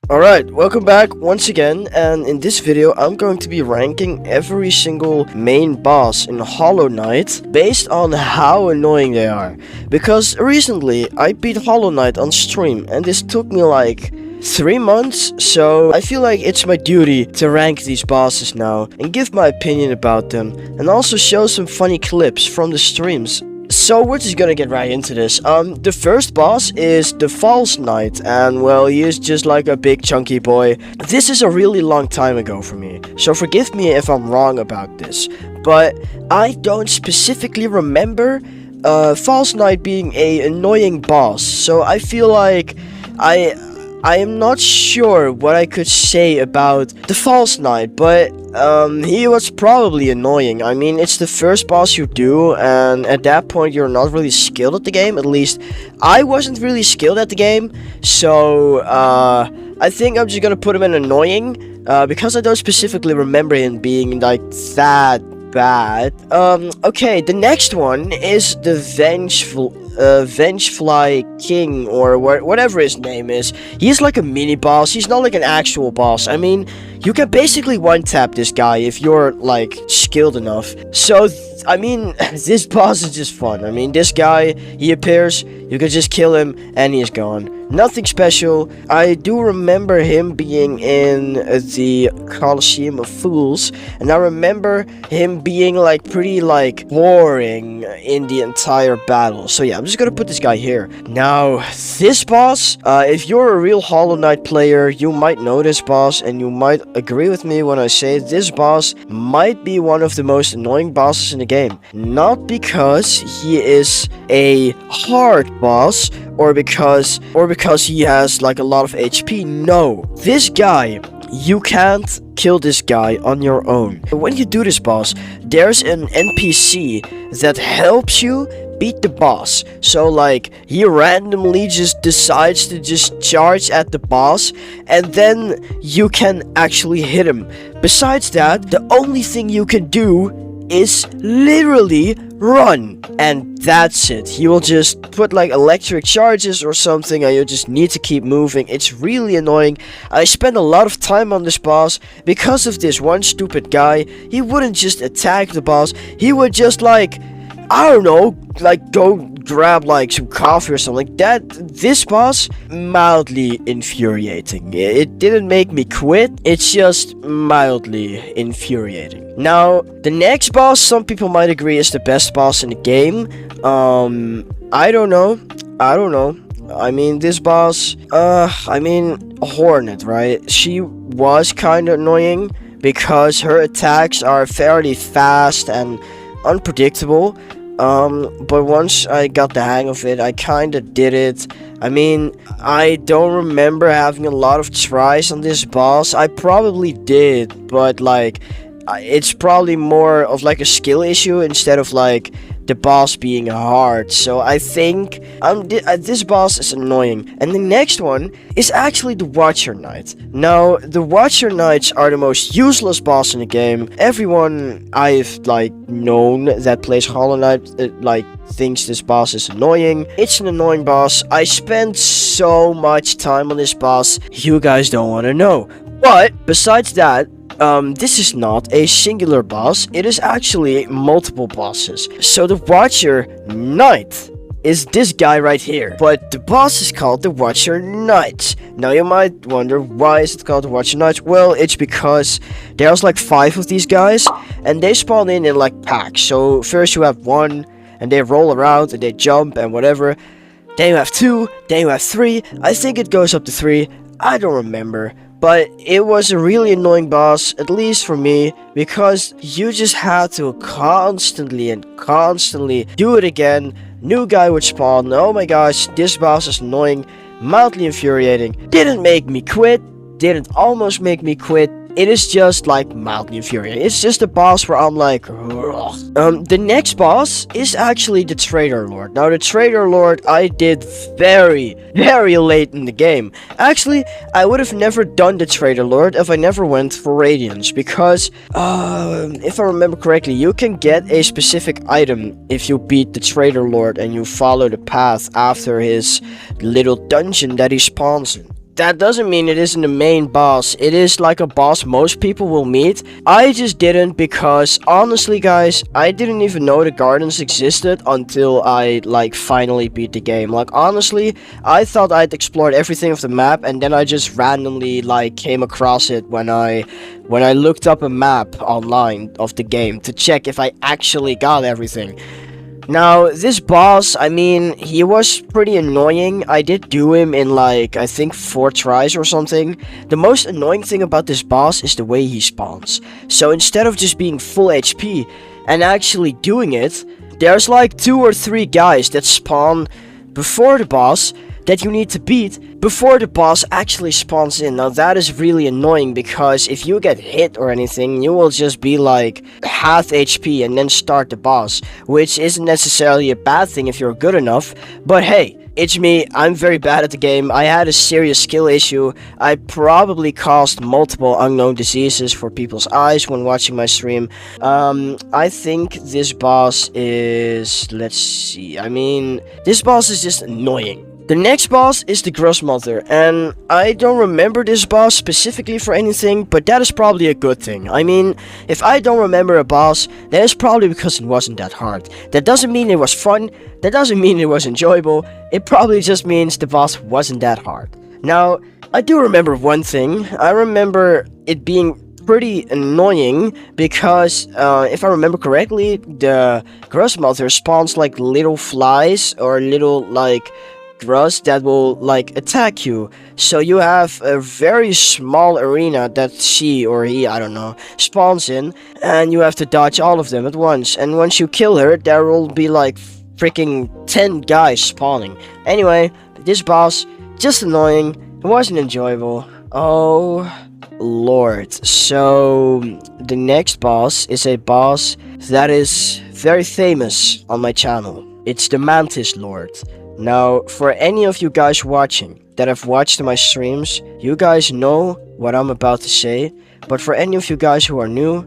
Alright, welcome back once again, and in this video I'm going to be ranking every single main boss in Hollow Knight based on how annoying they are. Because recently I beat Hollow Knight on stream and this took me like 3 months, so I feel like it's my duty to rank these bosses now and give my opinion about them and also show some funny clips from the streams. So we're just gonna get right into this. The first boss is the False Knight, and well, he is just like a big chunky boy. This is a really long time ago for me, so forgive me if I'm wrong about this, but I don't specifically remember False Knight being a annoying boss, so I feel like I am not sure what I could say about the False Knight, but he was probably annoying. I mean, it's the first boss you do, and at that point you're not really skilled at the game. At least I wasn't really skilled at the game, so I think I'm just gonna put him in annoying because I don't specifically remember him being like that bad. Okay, the next one is the Vengefly King, or whatever his name is. He's like a mini boss. He's not like an actual boss. I mean, you can basically one-tap this guy if you're like skilled enough. So I mean, this boss is just fun. I mean, this guy, he appears, you can just kill him and he's gone. Nothing special. I do remember him being in the Colosseum of Fools, and I remember him being like pretty like boring in the entire battle. So yeah, I'm just gonna put this guy here. Now, this boss, if you're a real Hollow Knight player, you might know this boss, and you might agree with me when I say this boss might be one of the most annoying bosses in the game. Not because he is a hard boss, or because he has like a lot of HP. No, this guy, you can't kill this guy on your own. When you do this boss, there's an NPC that helps you beat the boss. So like, he randomly just decides to just charge at the boss, and then you can actually hit him. Besides that, the only thing you can do is literally run, and that's it. He will just put like electric charges or something, and you just need to keep moving. It's really annoying. I spent a lot of time on this boss because of this one stupid guy. He wouldn't just attack the boss, he would just like, I don't know, like go grab like some coffee or something like that. This boss, mildly infuriating. It didn't make me quit, it's just mildly infuriating. Now, the next boss, some people might agree is the best boss in the game. I don't know. I mean, this boss, I mean, Hornet, right? She was kind of annoying because her attacks are fairly fast and unpredictable. But once I got the hang of it, I kinda did it. I mean, I don't remember having a lot of tries on this boss. I probably did, but like, it's probably more of like a skill issue instead of like the boss being hard. So I think this boss is annoying. And the next one is actually the Watcher Knight. Now, the Watcher Knights are the most useless boss in the game. Everyone I've like known that plays Hollow Knight like thinks this boss is annoying. It's an annoying boss. I spent so much time on this boss, you guys don't want to know. But besides that, this is not a singular boss, it is actually multiple bosses. So the Watcher Knight is this guy right here, but the boss is called the Watcher Knight. Now you might wonder, why is it called the Watcher Knight? Well, it's because there's like 5 of these guys, and they spawn in like packs. So first you have 1, and they roll around, and they jump, and whatever. Then you have 2, then you have 3, I think it goes up to 3, I don't remember. But it was a really annoying boss, at least for me, because you just had to constantly do it again. New guy would spawn. Oh my gosh, this boss is annoying, mildly infuriating. Didn't make me quit, didn't almost make me quit. It is just like mildly infuriating. It's just a boss where I'm like, ugh. The next boss is actually the Traitor Lord. Now, the Traitor Lord I did very late in the game. Actually, I would have never done the Traitor Lord if I never went for Radiance, because if I remember correctly, you can get a specific item if you beat the Traitor Lord and you follow the path after his little dungeon that he spawns in. that doesn't mean it isn't the main boss. It is like a boss most people will meet. I just didn't, because honestly guys, I didn't even know the gardens existed until I like finally beat the game. Like honestly, I thought I'd explored everything of the map, and then I just randomly like came across it when I looked up a map online of the game to check if I actually got everything. Now, this boss, I mean, he was pretty annoying. I did do him in like, I think 4 tries or something. The most annoying thing about this boss is the way he spawns. So instead of just being full HP and actually doing it, there's like 2 or 3 guys that spawn before the boss that you need to beat before the boss actually spawns in. Now that is really annoying, because if you get hit or anything, you will just be like half HP and then start the boss, which isn't necessarily a bad thing if you're good enough. But hey, it's me, I'm very bad at the game. I had a serious skill issue. I probably caused multiple unknown diseases for people's eyes when watching my stream. I think this boss is, let's see, I mean, this boss is just annoying. The next boss is the Gruz Mother, and I don't remember this boss specifically for anything, but that is probably a good thing. I mean, if I don't remember a boss, that is probably because it wasn't that hard. That doesn't mean it was fun, that doesn't mean it was enjoyable, it probably just means the boss wasn't that hard. Now, I do remember one thing. I remember it being pretty annoying because, if I remember correctly, the Gruz Mother spawns like little flies or little like Gruz that will like attack you. So you have a very small arena that she or he, I don't know, spawns in, and you have to dodge all of them at once. And once you kill her, there will be like freaking 10 guys spawning. Anyway, this boss, just annoying. It wasn't enjoyable. Oh Lord. So the next boss is a boss that is very famous on my channel. It's the Mantis Lord. Now, for any of you guys watching that have watched my streams, you guys know what I'm about to say. But for any of you guys who are new,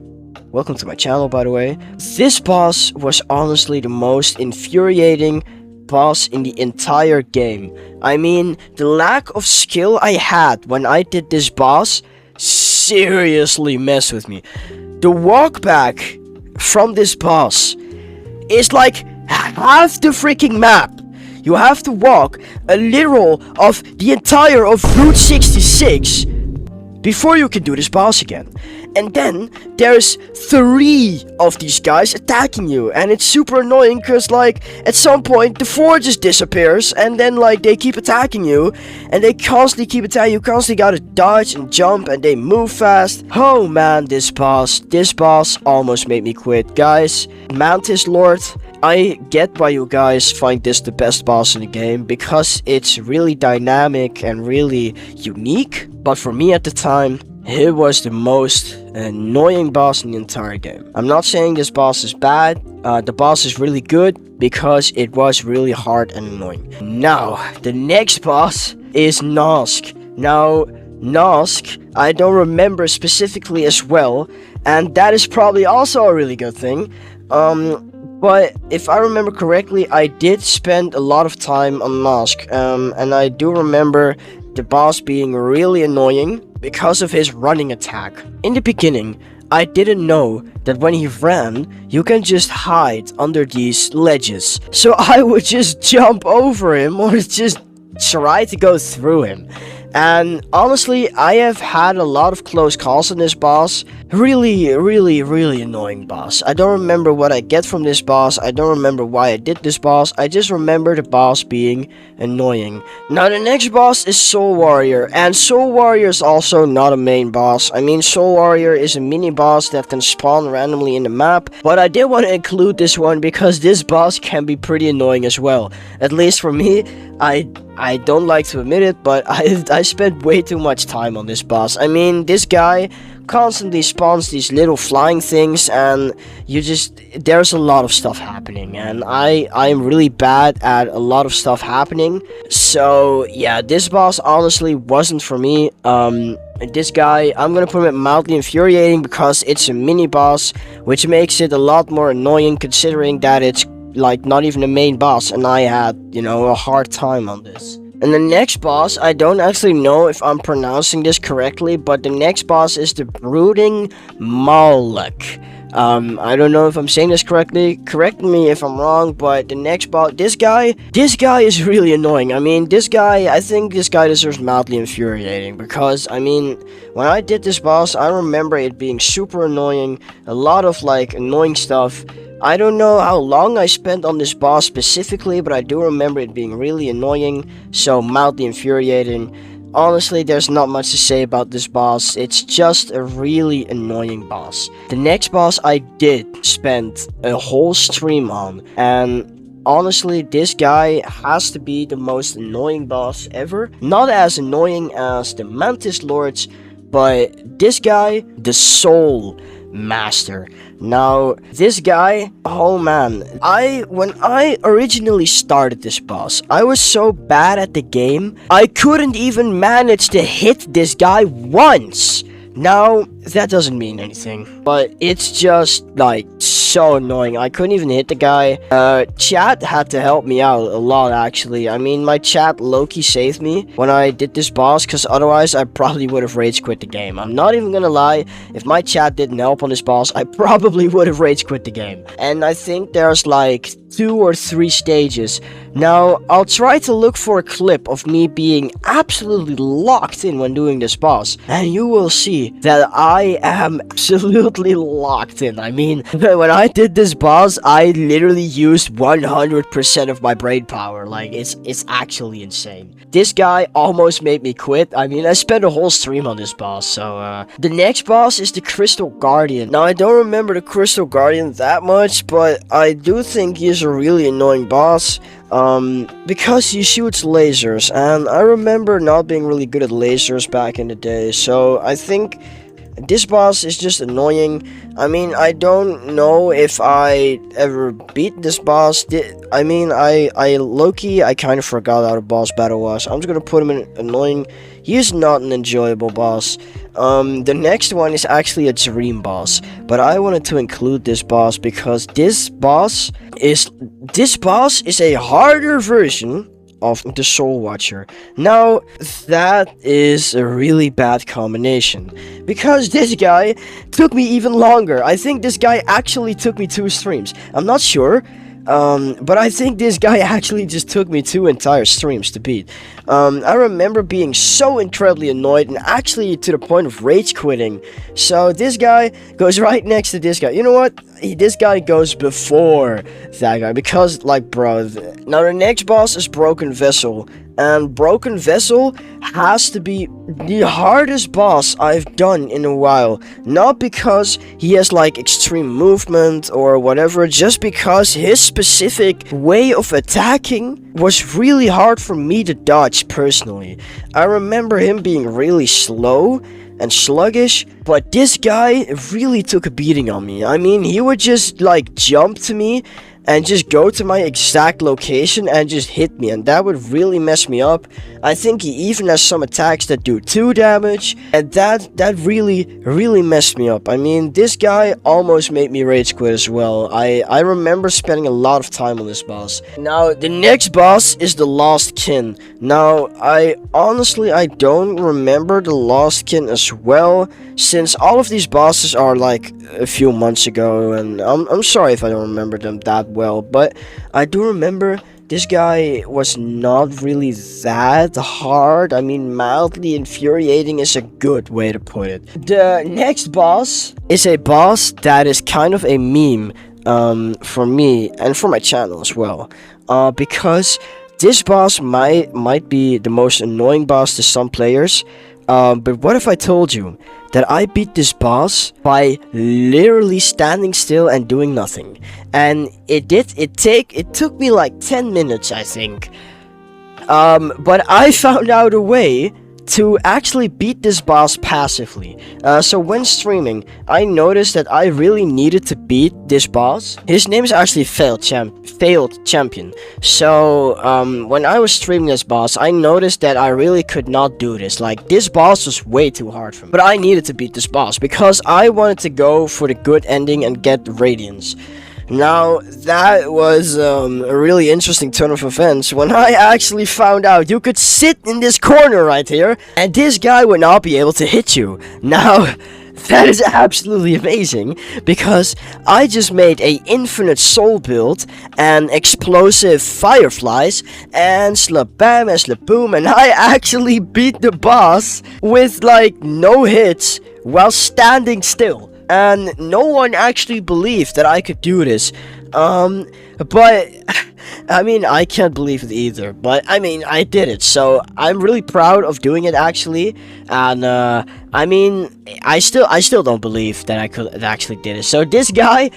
welcome to my channel, by the way. This boss was honestly the most infuriating boss in the entire game. I mean, the lack of skill I had when I did this boss seriously messed with me. The walk back from this boss is like half the freaking map. You have to walk a literal of the entire of Route 66 before you can do this boss again. And then there's 3 of these guys attacking you, and it's super annoying because like at some point the 4 just disappears, and then like they keep attacking you, and they constantly keep attacking you. Constantly gotta dodge and jump, and they move fast. Oh man, this boss almost made me quit. Guys, Mantis Lord, I get why you guys find this the best boss in the game, because it's really dynamic and really unique. But for me at the time, it was the most annoying boss in the entire game. I'm not saying this boss is bad. The boss is really good because it was really hard and annoying. Now, the next boss is Nosk. Now, Nosk, I don't remember specifically as well, and that is probably also a really good thing. But if I remember correctly, I did spend a lot of time on Nosk, and I do remember the boss being really annoying because of his running attack. In the beginning, I didn't know that when he ran, you can just hide under these ledges. So I would just jump over him or just try to go through him. And honestly, I have had a lot of close calls on this boss. Really annoying boss. I don't remember what I get from this boss. I don't remember why I did this boss. I just remember the boss being annoying. Now the next boss is Soul Warrior. And Soul Warrior is also not a main boss. I mean, Soul Warrior is a mini boss that can spawn randomly in the map. But I did want to include this one because this boss can be pretty annoying as well. At least for me, I don't like to admit it, but I spent way too much time on this boss. I mean, this guy constantly spawns these little flying things, and there's a lot of stuff happening, and I'm really bad at a lot of stuff happening. So yeah, this boss honestly wasn't for me. This guy, I'm gonna put him at mildly infuriating because it's a mini boss, which makes it a lot more annoying considering that it's like not even the main boss, and I had, you know, a hard time on this. And the next boss, I don't actually know if I'm pronouncing this correctly, but the next boss is the Brooding Mawlek. I don't know if I'm saying this correctly. Correct me if I'm wrong, but the next boss, this guy is really annoying. I mean, I think this guy deserves mildly infuriating because, I mean, when I did this boss, I remember it being super annoying, a lot of, like, annoying stuff. I don't know how long I spent on this boss specifically, but I do remember it being really annoying, so mildly infuriating. Honestly, there's not much to say about this boss. It's just a really annoying boss. The next boss I did spend a whole stream on, and honestly, this guy has to be the most annoying boss ever. Not as annoying as the Mantis Lords, but this guy, the Soul Master. Now, this guy, oh man, when I originally started this boss, I was so bad at the game, I couldn't even manage to hit this guy once. Now, that doesn't mean anything, but it's just, like, so annoying. I couldn't even hit the guy. Chat had to help me out a lot, actually. I mean, my chat low-key saved me when I did this boss, because otherwise I probably would have rage quit the game. I'm not even gonna lie, if my chat didn't help on this boss, I probably would have rage quit the game. And I think there's, like, 2 or 3 stages. Now, I'll try to look for a clip of me being absolutely locked in when doing this boss, and you will see that I am absolutely locked in. I mean, when I did this boss, I literally used 100% of my brain power. Like, it's actually insane. This guy almost made me quit. I mean, I spent a whole stream on this boss, so, the next boss is the Crystal Guardian. Now, I don't remember the Crystal Guardian that much, but I do think he's a really annoying boss. Because he shoots lasers, and I remember not being really good at lasers back in the day, so I think this boss is just annoying. I mean, I don't know if I ever beat this boss. I mean, I low-key, I kind of forgot how the boss battle was. I'm just gonna put him in annoying. He is not an enjoyable boss. The next one is actually a dream boss, but I wanted to include this boss because this boss is a harder version of the Soul Watcher. Now, that is a really bad combination, because this guy took me even longer. I think this guy actually took me 2 streams. I'm not sure, but I think this guy actually just took me 2 entire streams to beat. I remember being so incredibly annoyed and actually to the point of rage quitting. So this guy goes right next to this guy. You know what? This guy goes before that guy because, like, bro. Now the next boss is Broken Vessel. And Broken Vessel has to be the hardest boss I've done in a while. Not because he has, like, extreme movement or whatever, just because his specific way of attacking was really hard for me to dodge personally. I remember him being really slow and sluggish, but this guy really took a beating on me. I mean, he would just, like, jump to me and just go to my exact location and just hit me, and that would really mess me up. I think he even has some attacks that do 2 damage, and that really messed me up. I mean, this guy almost made me rage quit as well. I remember spending a lot of time on this boss. Now, the next boss is the Lost Kin. Now, I don't remember the Lost Kin as well, since all of these bosses are, like, a few months ago, and I'm sorry if I don't remember them that well, but I do remember this guy was not really that hard. I mean, mildly infuriating is a good way to put it. The next boss is a boss that is kind of a meme for me and for my channel as well, because this boss might be the most annoying boss to some players. But what if I told you that I beat this boss by literally standing still and doing nothing? And it took me like 10 minutes, I think. But I found out a way to actually beat this boss passively. So when streaming, I noticed that I really needed to beat this boss. His name is actually Failed Champion. So when I was streaming this boss, I noticed that I really could not do this. Like, this boss was way too hard for me. But I needed to beat this boss because I wanted to go for the good ending and get Radiance. Now, that was a really interesting turn of events when I actually found out you could sit in this corner right here, and this guy would not be able to hit you. Now, that is absolutely amazing, because I just made a infinite soul build, and explosive fireflies, and slabam and slaboom, and I actually beat the boss with, like, no hits, while standing still. And no one actually believed that I could do this. But I mean, I can't believe it either. But I mean, I did it, so I'm really proud of doing it actually. And I mean, I still don't believe that I could actually did it. So this guy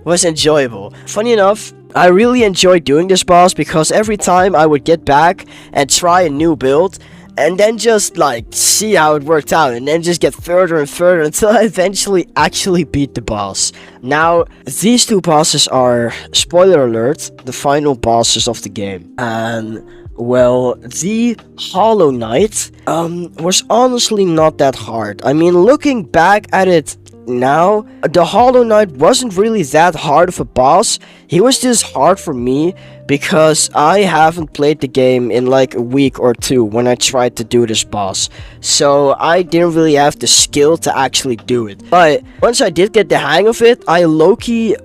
was enjoyable. Funny enough, I really enjoyed doing this boss because every time I would get back and try a new build, and then just like see how it worked out, and then just get further and further until I eventually actually beat the boss. Now, these two bosses are, spoiler alert, the final bosses of the game. And well, the Hollow Knight was honestly not that hard. I mean, looking back at it now, the Hollow Knight wasn't really that hard of a boss. He was just hard for me because I haven't played the game in like a week or two when I tried to do this boss. So I didn't really have the skill to actually do it. But once I did get the hang of it, I low-key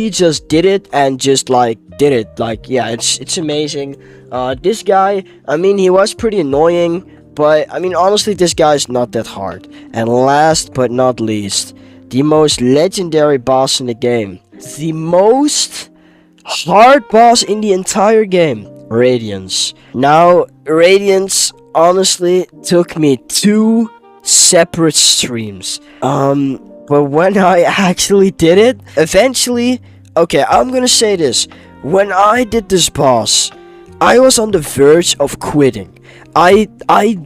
just did it and just like did it. Like, yeah, it's amazing. This guy, I mean, he was pretty annoying, but I mean, honestly, this guy is not that hard. And last but not least, the most legendary boss in the game. The most hard boss in the entire game. Radiance. Now, Radiance honestly took me 2 separate streams. But when I actually did it, eventually, okay, I'm gonna say this. When I did this boss, I was on the verge of quitting. I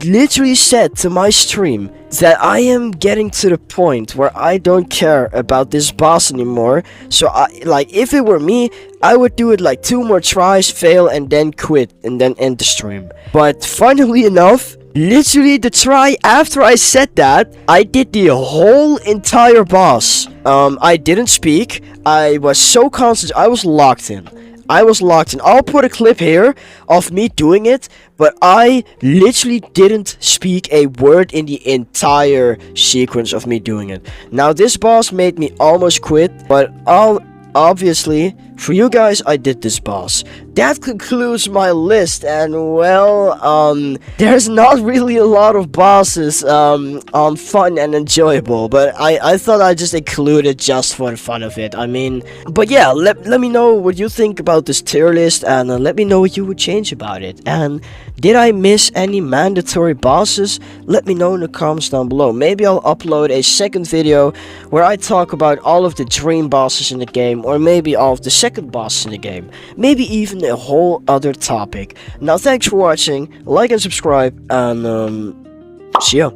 literally said to my stream that I am getting to the point where I don't care about this boss anymore. So if it were me, I would do it like 2 more tries, fail, and then quit, and then end the stream. But funnily enough, literally the try after I said that, I did the whole entire boss. I didn't speak. I was so concentrated. I was locked in. I'll put a clip here of me doing it, but I literally didn't speak a word in the entire sequence of me doing it. Now, this boss made me almost quit, but obviously, for you guys, I did this boss. That concludes my list, and well, there's not really a lot of bosses, fun and enjoyable, but I thought I'd just include it just for the fun of it. I mean, but yeah, let me know what you think about this tier list, and let me know what you would change about it. And did I miss any mandatory bosses? Let me know in the comments down below. Maybe I'll upload a second video where I talk about all of the dream bosses in the game, or maybe all of the second bosses in the game. Maybe even a whole other topic. Now, thanks for watching, like and subscribe, and see ya.